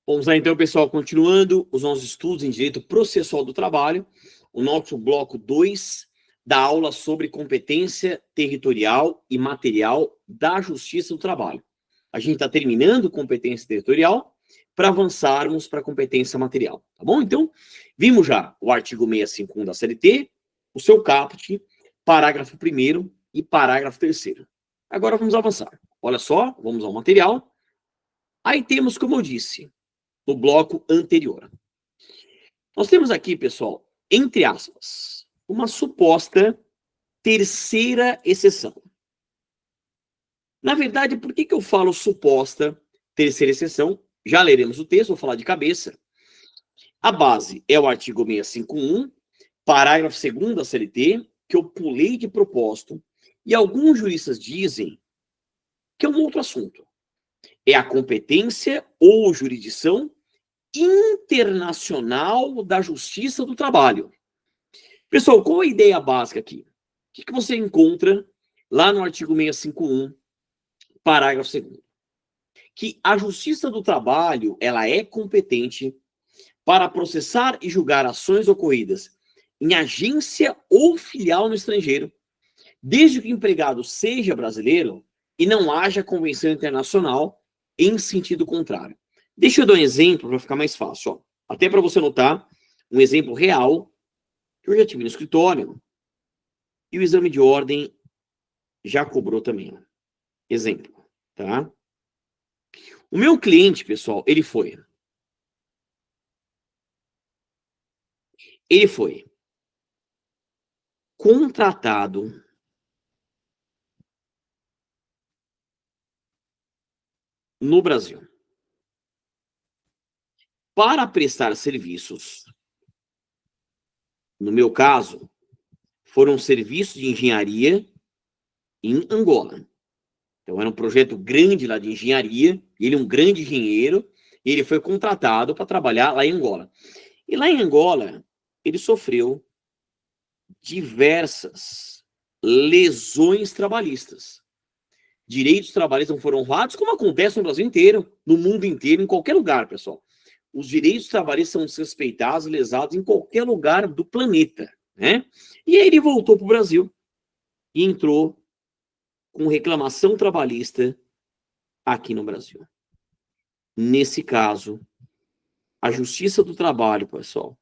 Vamos lá então, pessoal, continuando os nossos estudos em Direito Processual do Trabalho, o nosso bloco 2 da aula sobre competência territorial e material da Justiça do Trabalho. A gente está terminando competência territorial para avançarmos para competência material, tá bom? Então, vimos já o artigo 651 da CLT, o seu caput, parágrafo 1º e parágrafo 3º. Agora vamos avançar. Olha só, vamos ao material. Aí temos, como eu disse, no bloco anterior. Nós temos aqui, pessoal, entre aspas, uma suposta terceira exceção. Na verdade, por que eu falo suposta terceira exceção? Já leremos o texto, vou falar de cabeça. A base é o artigo 651, parágrafo 2º da CLT, que eu pulei de propósito, e alguns juristas dizem que é um outro assunto. É a competência ou jurisdição internacional da Justiça do Trabalho. Pessoal, qual a ideia básica aqui? O que você encontra lá no artigo 651, parágrafo 2º? Que a Justiça do Trabalho, ela é competente para processar e julgar ações ocorridas em agência ou filial no estrangeiro, desde que o empregado seja brasileiro e não haja convenção internacional em sentido contrário. Deixa eu dar um exemplo para ficar mais fácil. Ó. Até para você notar um exemplo real que eu já tive no escritório e o exame de ordem já cobrou também. Ó. Exemplo, tá? O meu cliente, pessoal, ele foi contratado no Brasil para prestar serviços. No meu caso, foram serviços de engenharia em Angola. Então, era um projeto grande lá de engenharia, ele é um grande engenheiro, e ele foi contratado para trabalhar lá em Angola. E lá em Angola, ele sofreu diversas lesões trabalhistas. Direitos trabalhistas não foram honrados, como acontece no Brasil inteiro, no mundo inteiro, em qualquer lugar, pessoal. Os direitos trabalhistas são desrespeitados, lesados em qualquer lugar do planeta, né? E aí ele voltou para o Brasil e entrou com reclamação trabalhista aqui no Brasil. Nesse caso, a Justiça do Trabalho, pessoal,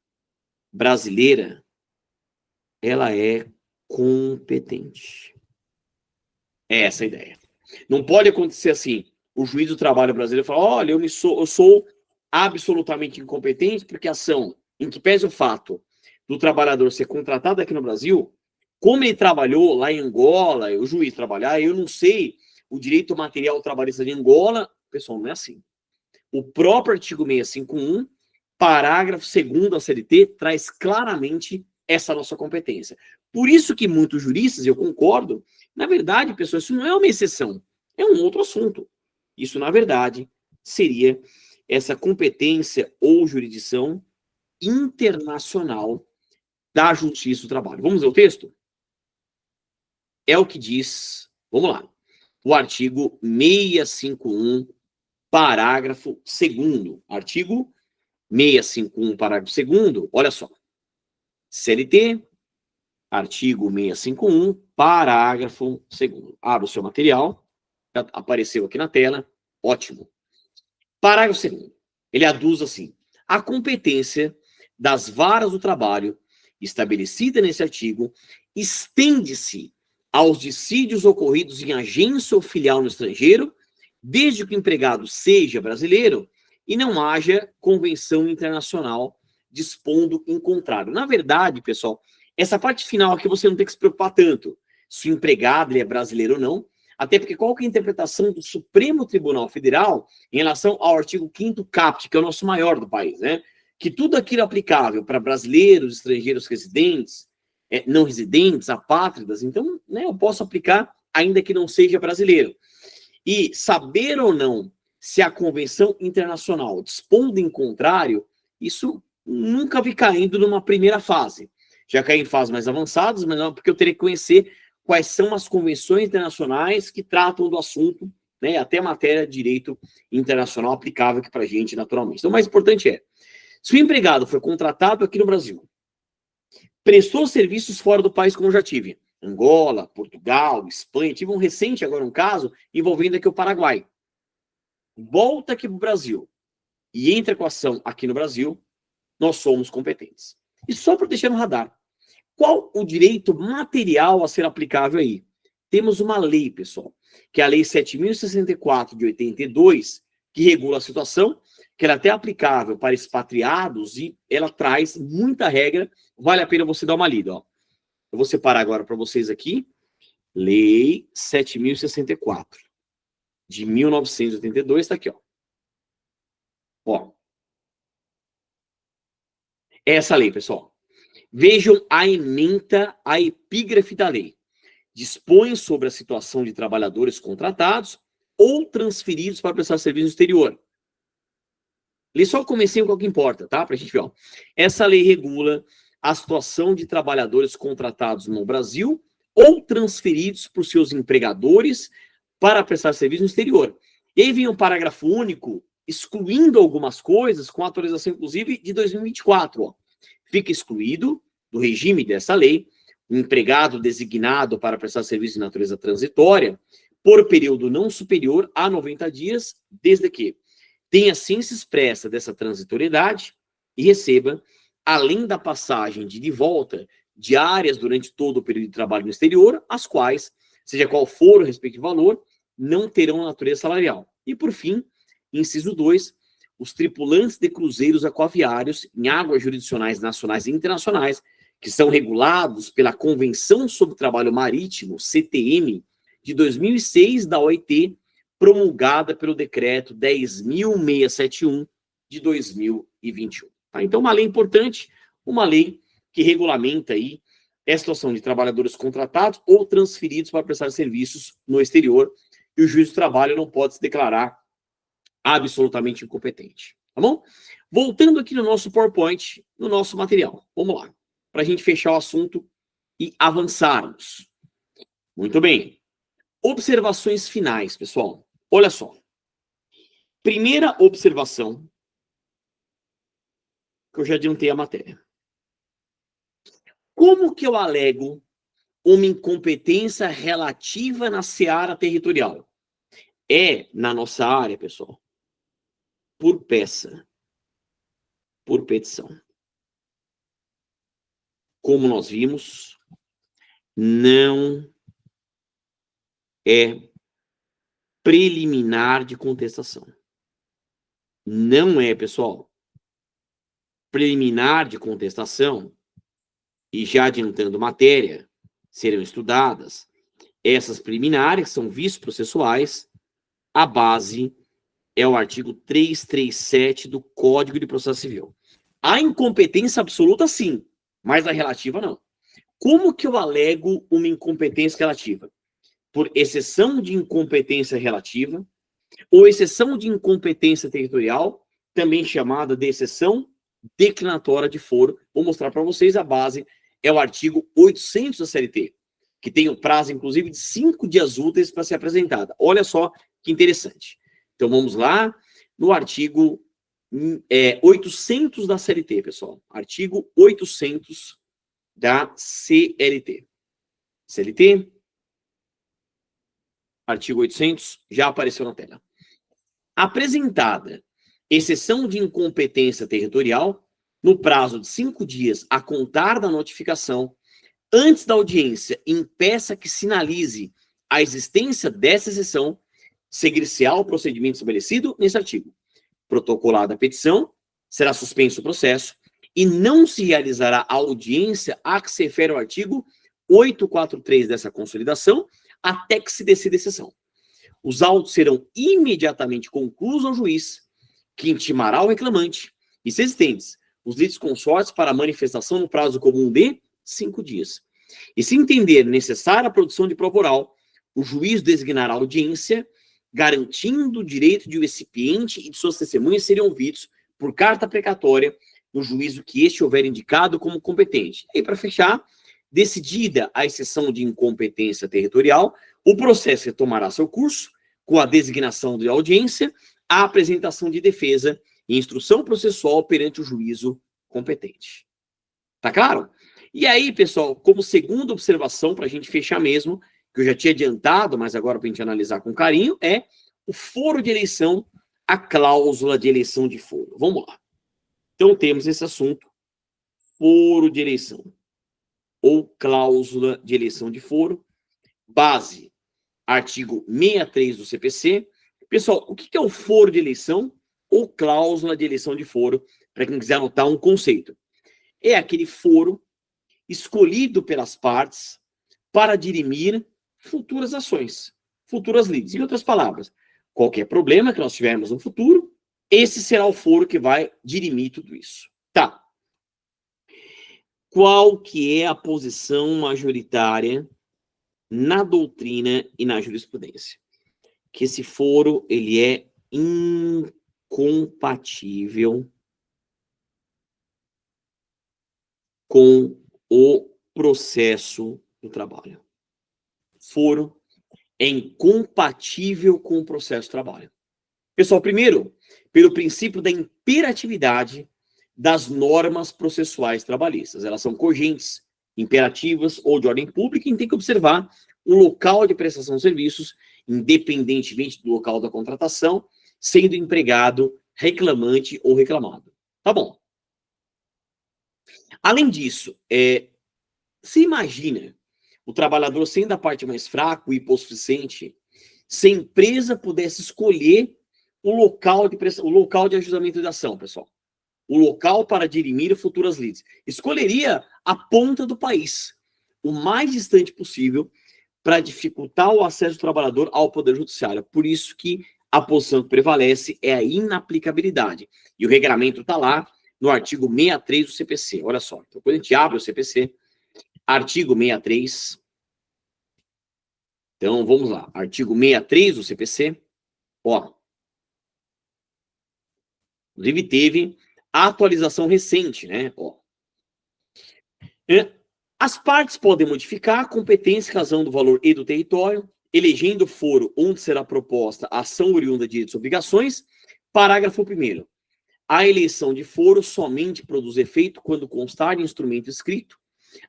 brasileira, ela é competente. É essa a ideia. Não pode acontecer assim, o juiz do trabalho brasileiro fala, olha, eu sou absolutamente incompetente, porque a ação, em que pese o fato do trabalhador ser contratado aqui no Brasil, como ele trabalhou lá em Angola, o juiz trabalhar, eu não sei o direito material trabalhista de Angola, pessoal, não é assim. O próprio artigo 651, parágrafo 2º da CLT, traz claramente essa nossa competência. Por isso que muitos juristas, eu concordo, na verdade, pessoal, isso não é uma exceção, é um outro assunto. Isso, na verdade, seria essa competência ou jurisdição internacional da Justiça do Trabalho. Vamos ver o texto? É o que diz, vamos lá, o artigo 651, parágrafo 2º. Artigo 651, parágrafo 2º, olha só. CLT, artigo 651, parágrafo 2º. Abra o seu material, já apareceu aqui na tela, ótimo. Parágrafo 2º, ele aduz assim, a competência das varas do trabalho estabelecida nesse artigo estende-se aos dissídios ocorridos em agência ou filial no estrangeiro, desde que o empregado seja brasileiro e não haja convenção internacional dispondo em contrário. Na verdade, pessoal, essa parte final aqui você não tem que se preocupar tanto se o empregado ele é brasileiro ou não, até porque qual que é a interpretação do Supremo Tribunal Federal em relação ao artigo 5º caput, que é o nosso maior do país, né? Que tudo aquilo aplicável para brasileiros, estrangeiros residentes, não residentes, apátridas, então, né, eu posso aplicar ainda que não seja brasileiro. E saber ou não se a Convenção Internacional dispondo em contrário, isso nunca vi caindo numa primeira fase. Já cai em fases mais avançadas, mas não, porque eu teria que conhecer quais são as convenções internacionais que tratam do assunto, né? Até matéria de direito internacional aplicável aqui para a gente, naturalmente. Então, o mais importante é, se o empregado foi contratado aqui no Brasil, prestou serviços fora do país, como eu já tive, Angola, Portugal, Espanha, tive um recente agora, um caso, envolvendo aqui o Paraguai. Volta aqui para o Brasil e entra com ação aqui no Brasil, nós somos competentes. E só para deixar no radar, qual o direito material a ser aplicável aí? Temos uma lei, pessoal, que é a Lei 7.064 de 82, que regula a situação, que ela é até aplicável para expatriados e ela traz muita regra, vale a pena você dar uma lida, ó. Eu vou separar agora para vocês aqui, Lei 7.064 de 1982, está aqui, ó. Ó. Essa lei, pessoal. Vejam a ementa, a epígrafe da lei. Dispõe sobre a situação de trabalhadores contratados ou transferidos para prestar serviço no exterior. Lê só o comecinho, qual que importa, tá? Pra gente ver, ó. Essa lei regula a situação de trabalhadores contratados no Brasil ou transferidos por seus empregadores para prestar serviço no exterior. E aí vem um parágrafo único, excluindo algumas coisas, com atualização, inclusive, de 2024, ó. Fica excluído do regime dessa lei o empregado designado para prestar serviço de natureza transitória por período não superior a 90 dias, desde que tenha ciência expressa dessa transitoriedade e receba, além da passagem de volta diárias durante todo o período de trabalho no exterior, as quais, seja qual for o respectivo valor, não terão natureza salarial. E, por fim, inciso 2, os tripulantes de cruzeiros aquaviários em águas jurisdicionais nacionais e internacionais, que são regulados pela Convenção sobre o Trabalho Marítimo, CTM, de 2006, da OIT, promulgada pelo Decreto 10.671, de 2021. Tá? Então, uma lei importante, uma lei que regulamenta aí a situação de trabalhadores contratados ou transferidos para prestar serviços no exterior, e o juiz do trabalho não pode se declarar absolutamente incompetente. Tá bom? Voltando aqui no nosso PowerPoint, no nosso material. Vamos lá. Para a gente fechar o assunto e avançarmos. Muito bem. Observações finais, pessoal. Olha só. Primeira observação, que eu já adiantei a matéria. Como que eu alego uma incompetência relativa na seara territorial? É na nossa área, pessoal, por peça, por petição. Como nós vimos, não é preliminar de contestação. Não é, pessoal, preliminar de contestação, e já adiantando matéria, serão estudadas essas preliminares, são vícios processuais, a base é o artigo 337 do Código de Processo Civil. A incompetência absoluta, sim, mas a relativa, não. Como que eu alego uma incompetência relativa? Por exceção de incompetência relativa, ou exceção de incompetência territorial, também chamada de exceção declinatória de foro. Vou mostrar para vocês, a base é o artigo 800 da CLT, que tem o prazo, inclusive, de 5 dias úteis para ser apresentada. Olha só que interessante. Então, vamos lá no artigo 800 da CLT, pessoal. Artigo 800 da CLT. CLT, artigo 800, já apareceu na tela. Apresentada exceção de incompetência territorial, no prazo de 5 dias a contar da notificação, antes da audiência, impeça que sinalize a existência dessa exceção, seguir-se-á o procedimento estabelecido nesse artigo. Protocolada a petição, será suspenso o processo e não se realizará a audiência a que se refere o artigo 843 dessa consolidação, até que se decida a exceção. Os autos serão imediatamente concluídos ao juiz, que intimará o reclamante e, se existentes, os litisconsortes para manifestação no prazo comum de 5 dias. E se entender necessária a produção de prova oral, o juiz designará audiência, garantindo o direito de o recipiente e de suas testemunhas serem ouvidos por carta precatória no juízo que este houver indicado como competente. E, para fechar, decidida a exceção de incompetência territorial, o processo retomará seu curso com a designação de audiência, a apresentação de defesa e instrução processual perante o juízo competente. Tá claro? E aí, pessoal, como segunda observação, para a gente fechar mesmo, que eu já tinha adiantado, mas agora para a gente analisar com carinho, é o foro de eleição, a cláusula de eleição de foro. Vamos lá. Então, temos esse assunto, foro de eleição, ou cláusula de eleição de foro, base, artigo 63 do CPC. Pessoal, o que é o foro de eleição ou cláusula de eleição de foro? Para quem quiser anotar um conceito. É aquele foro escolhido pelas partes para dirimir futuras ações, futuras lides. Em outras palavras, qualquer problema que nós tivermos no futuro, esse será o foro que vai dirimir tudo isso. Tá. Qual que é a posição majoritária na doutrina e na jurisprudência? Que esse foro, ele é incompatível com o processo do trabalho. Foro é incompatível com o processo do trabalho. Pessoal, primeiro, pelo princípio da imperatividade das normas processuais trabalhistas. Elas são cogentes, imperativas ou de ordem pública e tem que observar o local de prestação de serviços, independentemente do local da contratação, sendo empregado, reclamante ou reclamado. Tá bom. Além disso, se imagina o trabalhador sendo a parte mais fraca, o hipossuficiente, se a empresa pudesse escolher o local de ajustamento de ação, pessoal. O local para dirimir futuras lides. Escolheria a ponta do país, o mais distante possível, para dificultar o acesso do trabalhador ao Poder Judiciário. Por isso que a posição que prevalece é a inaplicabilidade. E o regramento está lá no artigo 63 do CPC. Olha só. Então, quando a gente abre o CPC, artigo 63. Então, vamos lá. Artigo 63 do CPC. Ó. Inclusive, teve a atualização recente, né? Ó. As partes podem modificar a competência em razão do valor e do território, elegendo foro onde será proposta a ação oriunda de direitos e obrigações. Parágrafo 1º. A eleição de foro somente produz efeito quando constar em instrumento escrito,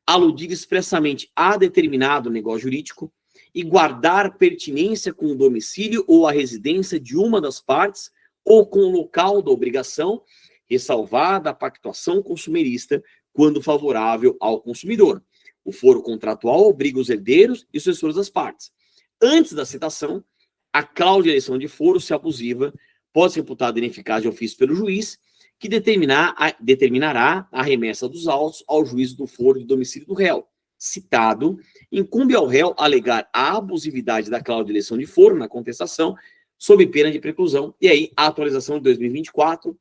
aludir expressamente a determinado negócio jurídico e guardar pertinência com o domicílio ou a residência de uma das partes ou com o local da obrigação, ressalvada a pactuação consumerista quando favorável ao consumidor. O foro contratual obriga os herdeiros e sucessores das partes. Antes da citação, a cláusula de eleição de foro, se abusiva, pode ser reputada ineficaz de ofício pelo juiz, que determinará a remessa dos autos ao juízo do foro de domicílio do réu. Citado, incumbe ao réu alegar a abusividade da cláusula de eleição de foro na contestação, sob pena de preclusão. E aí, a atualização de 2024,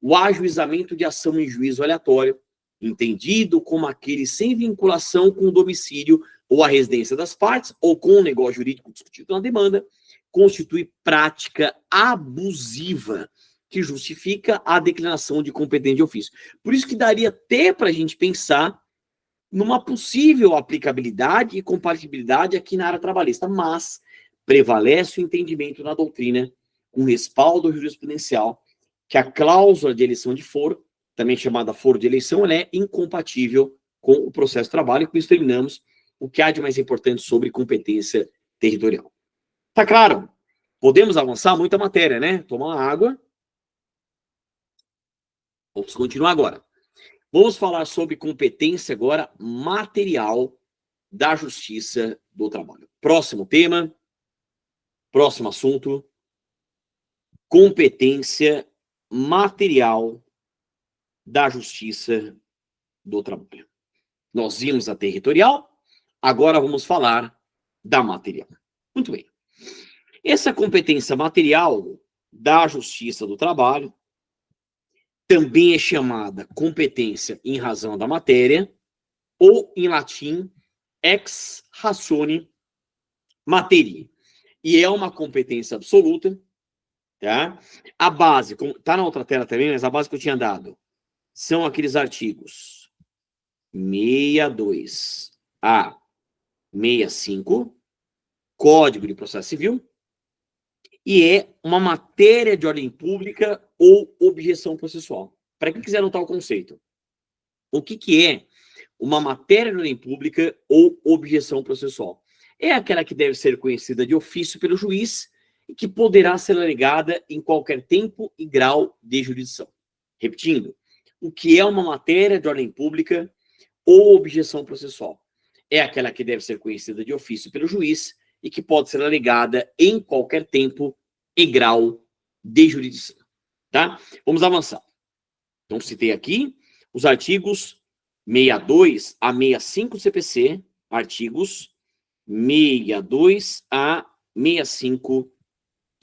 o ajuizamento de ação em juízo aleatório, entendido como aquele sem vinculação com o domicílio ou a residência das partes, ou com o negócio jurídico discutido na demanda, constitui prática abusiva que justifica a declinação de competente de ofício. Por isso que daria até para a gente pensar numa possível aplicabilidade e compatibilidade aqui na área trabalhista, mas prevalece o entendimento na doutrina, com respaldo jurisprudencial, que a cláusula de eleição de foro, também chamada foro de eleição, ela é incompatível com o processo de trabalho, e com isso terminamos o que há de mais importante sobre competência territorial. Tá claro? Podemos avançar muita matéria, né? Tomar uma água. Vamos continuar agora. Vamos falar sobre competência agora material da Justiça do Trabalho. Próximo tema, próximo assunto, competência material da Justiça do Trabalho. Nós vimos a territorial, agora vamos falar da material. Muito bem. Essa competência material da Justiça do Trabalho também é chamada competência em razão da matéria, ou, em latim, ex ratione materiae. E é uma competência absoluta, tá? A base, tá na outra tela também, mas a base que eu tinha dado são aqueles artigos 62 a 65, Código de Processo Civil, e é uma matéria de ordem pública ou objeção processual. Para quem quiser anotar o conceito. O que é uma matéria de ordem pública ou objeção processual? É aquela que deve ser conhecida de ofício pelo juiz e que poderá ser alegada em qualquer tempo e grau de jurisdição. Repetindo, o que é uma matéria de ordem pública ou objeção processual? É aquela que deve ser conhecida de ofício pelo juiz e que pode ser alegada em qualquer tempo e grau de jurisdição. Tá? Vamos avançar. Então, citei aqui os artigos 62 a 65 do CPC, artigos 62 a 65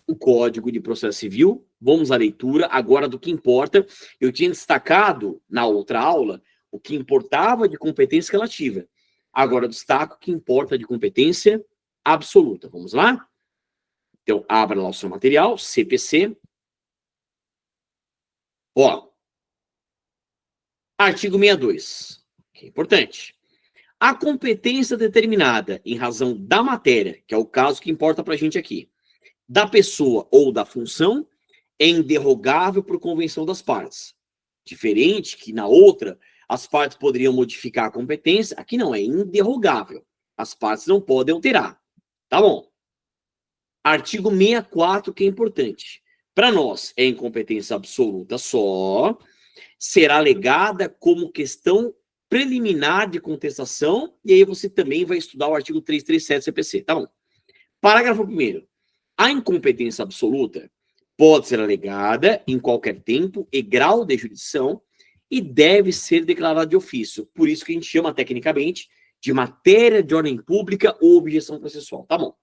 o Código de Processo Civil. Vamos à leitura agora do que importa. Eu tinha destacado na outra aula o que importava de competência relativa. Agora eu destaco o que importa de competência absoluta. Vamos lá? Então, abra lá o seu material, CPC. Ó, artigo 62, que é importante. A competência determinada em razão da matéria, que é o caso que importa para a gente aqui, da pessoa ou da função, é inderrogável por convenção das partes. Diferente que na outra, as partes poderiam modificar a competência, aqui não, é inderrogável. As partes não podem alterar. Tá bom. Artigo 64, que é importante. Para nós, é incompetência absoluta só, será alegada como questão preliminar de contestação, e aí você também vai estudar o artigo 337 do CPC, tá bom? Parágrafo 1º. A incompetência absoluta pode ser alegada em qualquer tempo e grau de jurisdição e deve ser declarada de ofício. Por isso que a gente chama, tecnicamente, de matéria de ordem pública ou objeção processual, tá bom?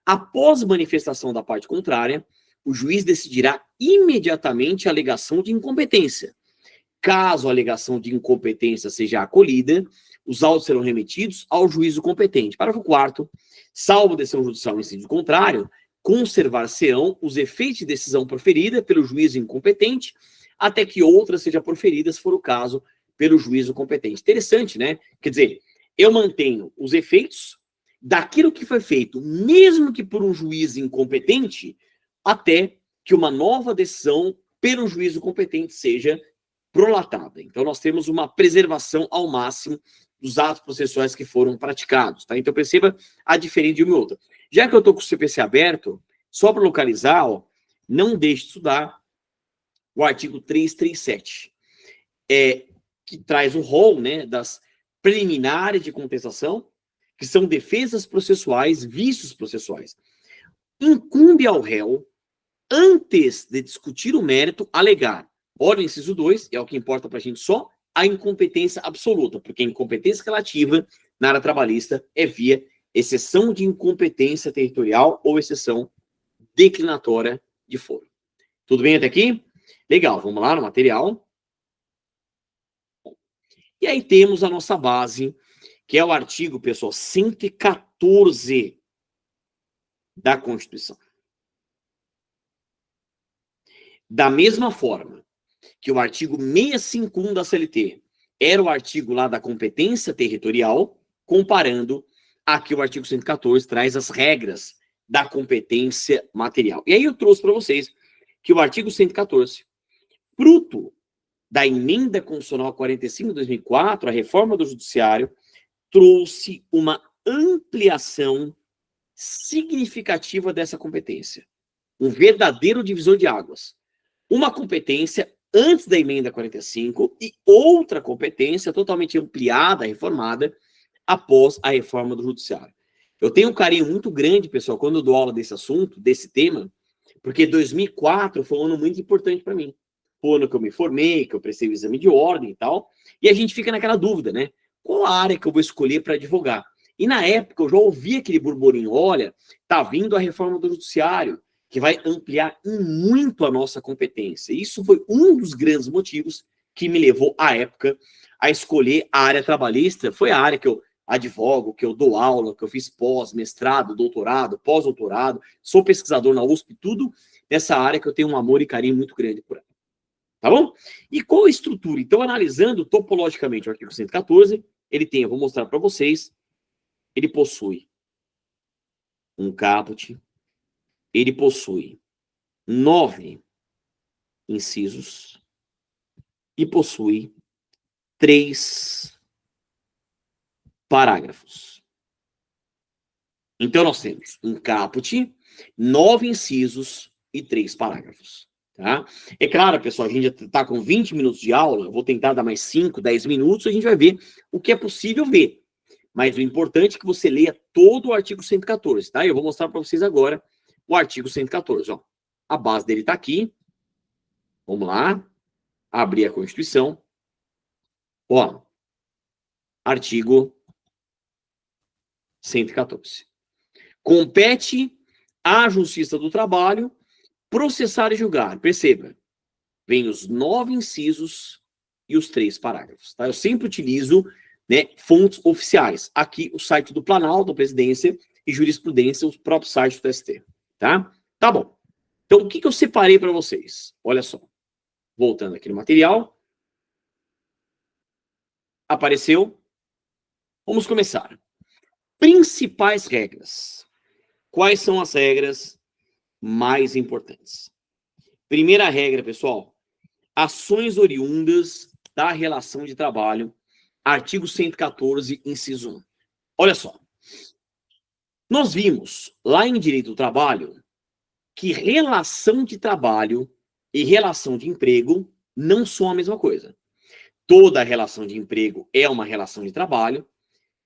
Após manifestação da parte contrária, o juiz decidirá imediatamente a alegação de incompetência. Caso a alegação de incompetência seja acolhida, os autos serão remetidos ao juízo competente. Parágrafo 4º. Salvo decisão judicial em sentido contrário, conservar-se-ão os efeitos de decisão proferida pelo juízo incompetente, até que outra seja proferida, se for o caso, pelo juízo competente. Interessante, né? Quer dizer, eu mantenho os efeitos daquilo que foi feito, mesmo que por um juiz incompetente, até que uma nova decisão pelo juízo competente seja prolatada. Então, nós temos uma preservação ao máximo dos atos processuais que foram praticados, tá? Então, perceba a diferença de uma e outra. Já que eu estou com o CPC aberto, só para localizar, ó, não deixe de estudar o artigo 337, que traz o rol, né, das preliminares de contestação, que são defesas processuais, vícios processuais. Incumbe ao réu, antes de discutir o mérito, alegar. Olha o inciso 2, é o que importa para a gente só, a incompetência absoluta, porque a incompetência relativa na área trabalhista é via exceção de incompetência territorial ou exceção declinatória de foro. Tudo bem até aqui? Legal, vamos lá no material. E aí temos a nossa base, que é o artigo, pessoal, 114 da Constituição. Da mesma forma que o artigo 651 da CLT era o artigo lá da competência territorial, comparando aqui o artigo 114 traz as regras da competência material. E aí eu trouxe para vocês que o artigo 114, fruto da emenda constitucional 45 de 2004, a reforma do judiciário, trouxe uma ampliação significativa dessa competência. Um verdadeiro divisor de águas. Uma competência antes da emenda 45 e outra competência totalmente ampliada, reformada, após a reforma do judiciário. Eu tenho um carinho muito grande, pessoal, quando eu dou aula desse assunto, desse tema, porque 2004 foi um ano muito importante para mim. Foi o ano que eu me formei, que eu prestei o exame de ordem e tal, e a gente fica naquela dúvida, né? Qual a área que eu vou escolher para advogar? E na época eu já ouvi aquele burburinho, olha, tá vindo a reforma do judiciário, que vai ampliar muito a nossa competência. Isso foi um dos grandes motivos que me levou, à época, a escolher a área trabalhista. Foi a área que eu advogo, que eu dou aula, que eu fiz pós, mestrado, doutorado, pós-doutorado, sou pesquisador na USP, tudo nessa área que eu tenho um amor e carinho muito grande por ela. Tá bom? E qual a estrutura? Então, analisando topologicamente o artigo 114, ele tem, eu vou mostrar para vocês, ele possui um caput, ele possui 9 incisos e possui 3 parágrafos. Então, nós temos um caput, 9 incisos e 3 parágrafos. Tá? É claro, pessoal, a gente já está com 20 minutos de aula, eu vou tentar dar mais 5, 10 minutos, a gente vai ver o que é possível ver. Mas o importante é que você leia todo o artigo 114, tá? Eu vou mostrar para vocês agora o artigo 114, ó. A base dele está aqui. Vamos lá. Abrir a Constituição. Ó. Artigo 114. Compete à Justiça do Trabalho processar e julgar. Perceba. Vem os 9 incisos e os 3 parágrafos, tá? Eu sempre utilizo, né, fontes oficiais. Aqui, o site do Planalto, da Presidência e Jurisprudência, o próprio site do ST, tá? Tá bom. Então, o que eu separei para vocês? Olha só. Voltando aqui no material. Apareceu. Vamos começar. Principais regras. Quais são as regras mais importantes? Primeira regra, pessoal. Ações oriundas da relação de trabalho. Artigo 114, inciso 1. Olha só. Nós vimos lá em Direito do Trabalho que relação de trabalho e relação de emprego não são a mesma coisa. Toda relação de emprego é uma relação de trabalho,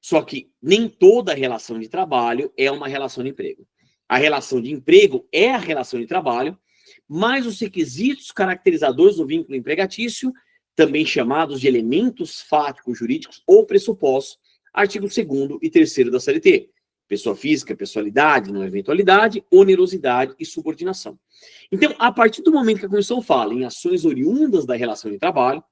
só que nem toda relação de trabalho é uma relação de emprego. A relação de emprego é a relação de trabalho, mas os requisitos caracterizadores do vínculo empregatício, também chamados de elementos fáticos jurídicos ou pressupostos, artigo 2º e 3º da CLT. Pessoa física, pessoalidade, não eventualidade, onerosidade e subordinação. Então, a partir do momento que a Constituição fala em ações oriundas da relação de trabalho,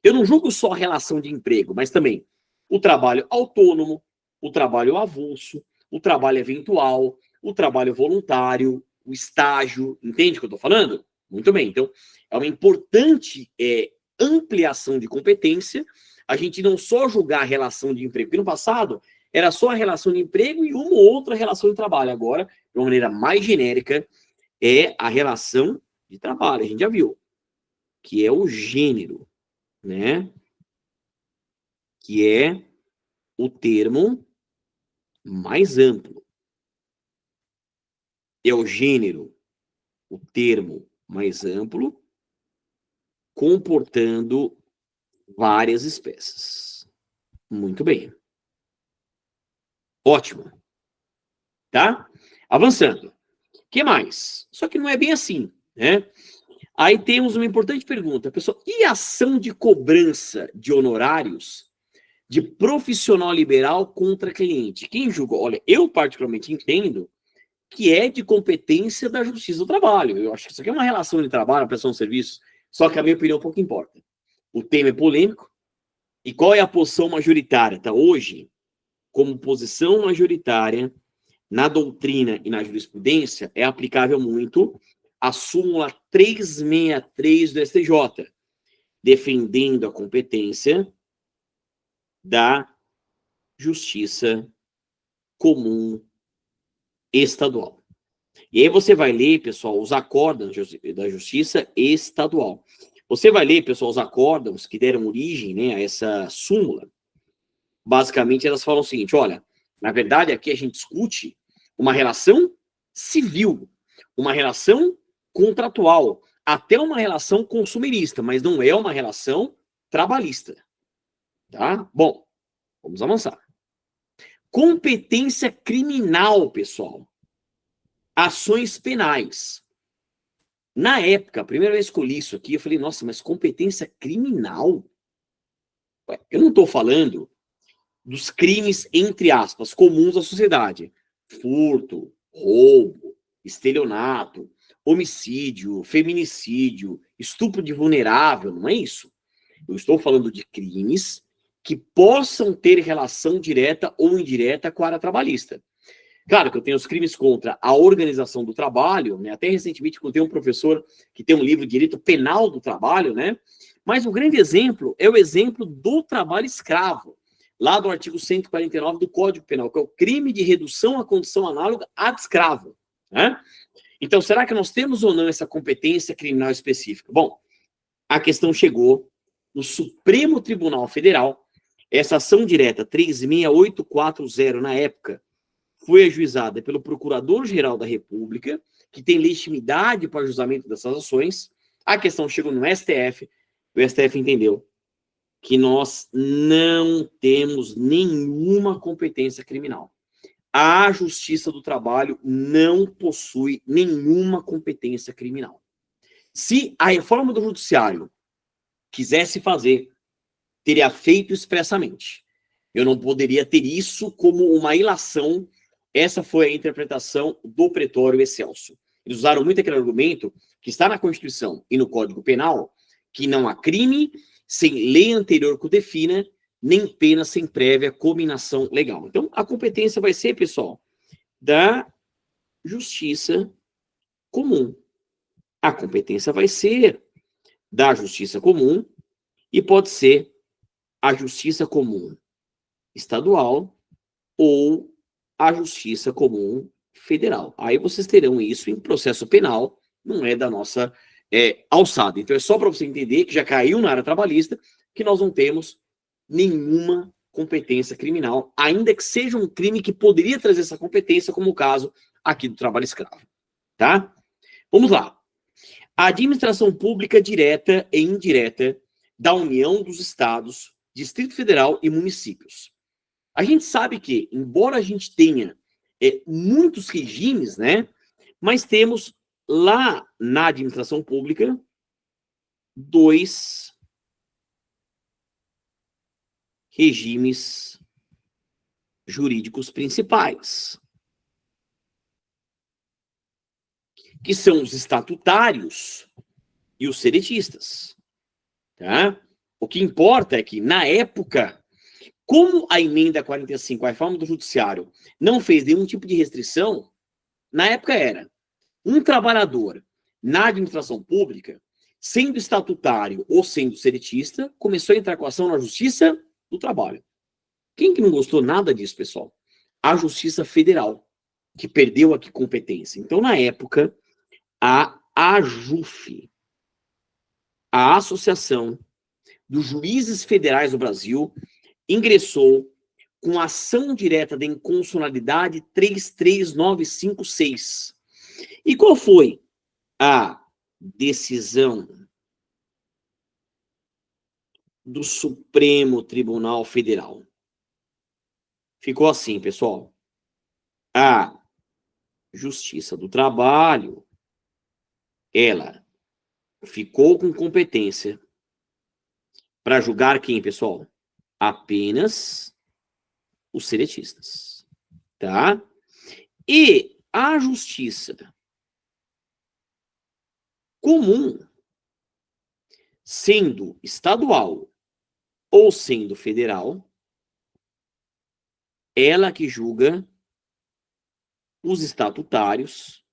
eu não julgo só a relação de emprego, mas também o trabalho autônomo, o trabalho avulso, o trabalho eventual, o trabalho voluntário, o estágio. Entende o que eu estou falando? Muito bem. Então, é uma importante ampliação de competência. A gente não só julgar a relação de emprego, porque no passado era só a relação de emprego e uma ou outra relação de trabalho. Agora, de uma maneira mais genérica, é a relação de trabalho. A gente já viu, que é o gênero, né? Que é o termo mais amplo. É o gênero, o termo mais amplo, comportando várias espécies. Muito bem. Ótimo. Tá? Avançando. O que mais? Só que não é bem assim, né? Aí temos uma importante pergunta, pessoal. E a ação de cobrança de honorários de profissional liberal contra cliente? Quem julgou? Olha, eu particularmente entendo que é de competência da Justiça do Trabalho. Eu acho que isso aqui é uma relação de trabalho, prestação de serviços, só que a minha opinião pouco importa. O tema é polêmico. E qual é a posição majoritária? Tá? Hoje, como posição majoritária na doutrina e na jurisprudência, é aplicável muito a súmula 363 do STJ, defendendo a competência da Justiça Comum Estadual. E aí você vai ler, pessoal, os acórdãos da Justiça Estadual. Você vai ler, pessoal, os acórdãos que deram origem, né, a essa súmula. Basicamente, elas falam o seguinte, olha, na verdade, aqui a gente discute uma relação civil, uma relação contratual, até uma relação consumerista, mas não é uma relação trabalhista. Tá? Bom, vamos avançar. Competência criminal, pessoal. Ações penais. Na época, a primeira vez que eu li isso aqui, eu falei, nossa, mas competência criminal? Ué, eu não estou falando dos crimes, entre aspas, comuns à sociedade. Furto, roubo, estelionato, homicídio, feminicídio, estupro de vulnerável, não é isso? Eu estou falando de crimes que possam ter relação direta ou indireta com a área trabalhista. Claro que eu tenho os crimes contra a organização do trabalho, né? Até recentemente eu tenho um professor que tem um livro de direito penal do trabalho, né? Mas o grande exemplo é o exemplo do trabalho escravo, lá do artigo 149 do Código Penal, que é o crime de redução à condição análoga à de escravo. né? Então, será que nós temos ou não essa competência criminal específica? Bom, a questão chegou no Supremo Tribunal Federal. Essa ação direta 36840, na época, foi ajuizada pelo Procurador-Geral da República, que tem legitimidade para o ajuizamento dessas ações. A questão chegou no STF, o STF entendeu que nós não temos nenhuma competência criminal. A Justiça do Trabalho não possui nenhuma competência criminal. Se a reforma do Judiciário quisesse fazer, teria feito expressamente. Eu não poderia ter isso como uma ilação. Essa foi a interpretação do pretório excelso. Eles usaram muito aquele argumento que está na Constituição e no Código Penal, que não há crime sem lei anterior que o defina, nem pena sem prévia cominação legal. Então, a competência vai ser, pessoal, da justiça comum. A competência vai ser da justiça comum e pode ser a justiça comum estadual ou a justiça comum federal. Aí vocês terão isso em processo penal, não é da nossa alçada. Então é só para você entender que já caiu na área trabalhista, que nós não temos nenhuma competência criminal, ainda que seja um crime que poderia trazer essa competência, como o caso aqui do trabalho escravo. Tá? Vamos lá. A administração pública direta e indireta da União dos Estados, Distrito Federal e municípios. A gente sabe que, embora a gente tenha muitos regimes, né, mas temos lá na administração pública 2 regimes jurídicos principais, que são os estatutários e os seretistas. Tá? O que importa é que, na época, como a emenda 45, a reforma do judiciário, não fez nenhum tipo de restrição, na época era um trabalhador na administração pública, sendo estatutário ou sendo seretista, começou a entrar com ação na Justiça do Trabalho. Quem que não gostou nada disso, pessoal? A Justiça Federal, que perdeu aqui competência. Então, na época, a AJUF, a Associação dos Juízes Federais do Brasil, ingressou com ação direta de inconstitucionalidade 33956. E qual foi a decisão do Supremo Tribunal Federal? Ficou assim, pessoal. A Justiça do Trabalho, ela ficou com competência para julgar quem, pessoal? Apenas os seretistas, tá? E a Justiça Comum, sendo estadual ou sendo federal, ela que julga os estatutários,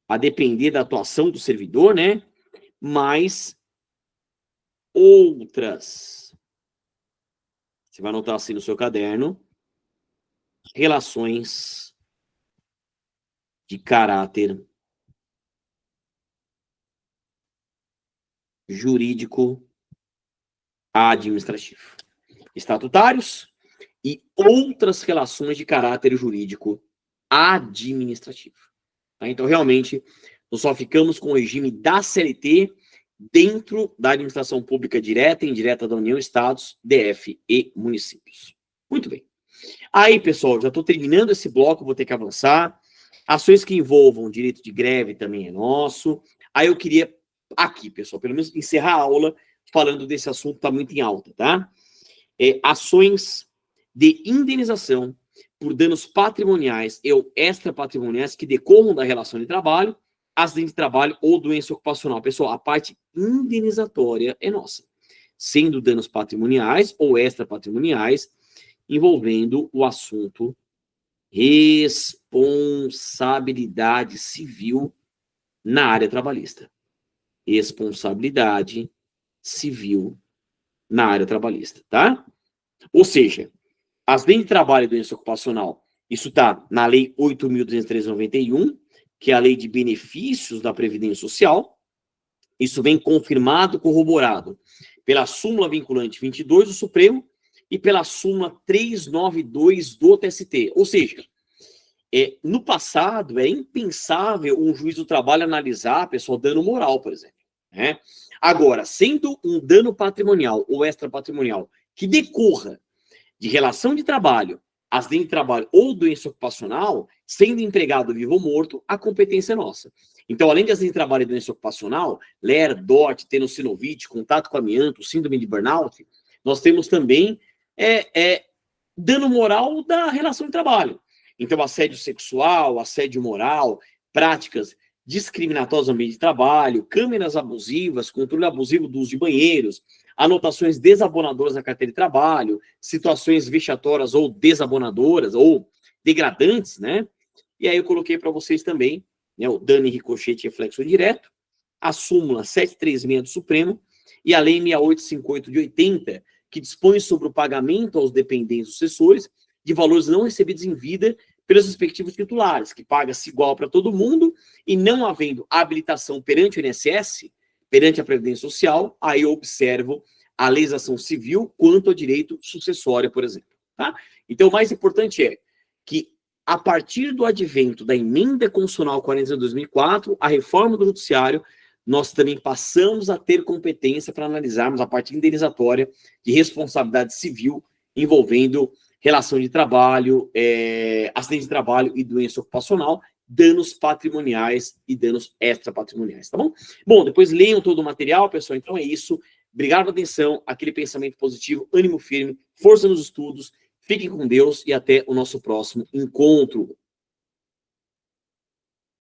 a depender da atuação do servidor, né? Mas outras, você vai anotar assim no seu caderno, relações de caráter jurídico administrativo. Estatutários e outras relações de caráter jurídico administrativo. Tá? Então, realmente, nós só ficamos com o regime da CLT dentro da administração pública direta e indireta da União, Estados, DF e municípios. Muito bem. Aí, pessoal, já estou terminando esse bloco, vou ter que avançar. Ações que envolvam direito de greve também é nosso. Aí eu queria, aqui, pessoal, pelo menos encerrar a aula falando desse assunto que está muito em alta, tá? Ações de indenização por danos patrimoniais ou extrapatrimoniais que decorram da relação de trabalho, acidente de trabalho ou doença ocupacional. Pessoal, a parte indenizatória é nossa. Sendo danos patrimoniais ou extrapatrimoniais, envolvendo o assunto responsabilidade civil na área trabalhista. Responsabilidade civil na área trabalhista, tá? Ou seja, acidente de trabalho e doença ocupacional, isso está na Lei 8.291, que é a Lei de Benefícios da Previdência Social. Isso vem confirmado, corroborado pela súmula vinculante 22 do Supremo e pela súmula 392 do TST. Ou seja, no passado, é impensável um juiz do trabalho analisar, pessoal, dano moral, por exemplo. Né? Agora, sendo um dano patrimonial ou extrapatrimonial que decorra de relação de trabalho, acidente de trabalho ou doença ocupacional, sendo empregado vivo ou morto, a competência é nossa. Então, além de acidente de trabalho e doença ocupacional, LER, DOT, tenossinovite, contato com amianto, síndrome de burnout, nós temos também dano moral da relação de trabalho. Então, assédio sexual, assédio moral, práticas discriminatórias no ambiente de trabalho, câmeras abusivas, controle abusivo do uso de banheiros, anotações desabonadoras na carteira de trabalho, situações vexatórias ou desabonadoras ou degradantes, né? E aí eu coloquei para vocês também, né, o dano em ricochete e reflexo direto, a súmula 736 do Supremo e a lei 6858 de 80, que dispõe sobre o pagamento aos dependentes sucessores de valores não recebidos em vida pelos respectivos titulares, que paga-se igual para todo mundo, e não havendo habilitação perante o INSS, perante a Previdência Social, aí eu observo a legislação civil quanto ao direito sucessório, por exemplo. Tá? Então, o mais importante é que, a partir do advento da Emenda Constitucional 40 de 2004, a reforma do Judiciário, nós também passamos a ter competência para analisarmos a parte indenizatória de responsabilidade civil envolvendo relação de trabalho, acidente de trabalho e doença ocupacional, danos patrimoniais e danos extrapatrimoniais, tá bom? Bom, depois leiam todo o material, pessoal. Então é isso. Obrigado pela atenção, aquele pensamento positivo, ânimo firme, força nos estudos, fiquem com Deus e até o nosso próximo encontro.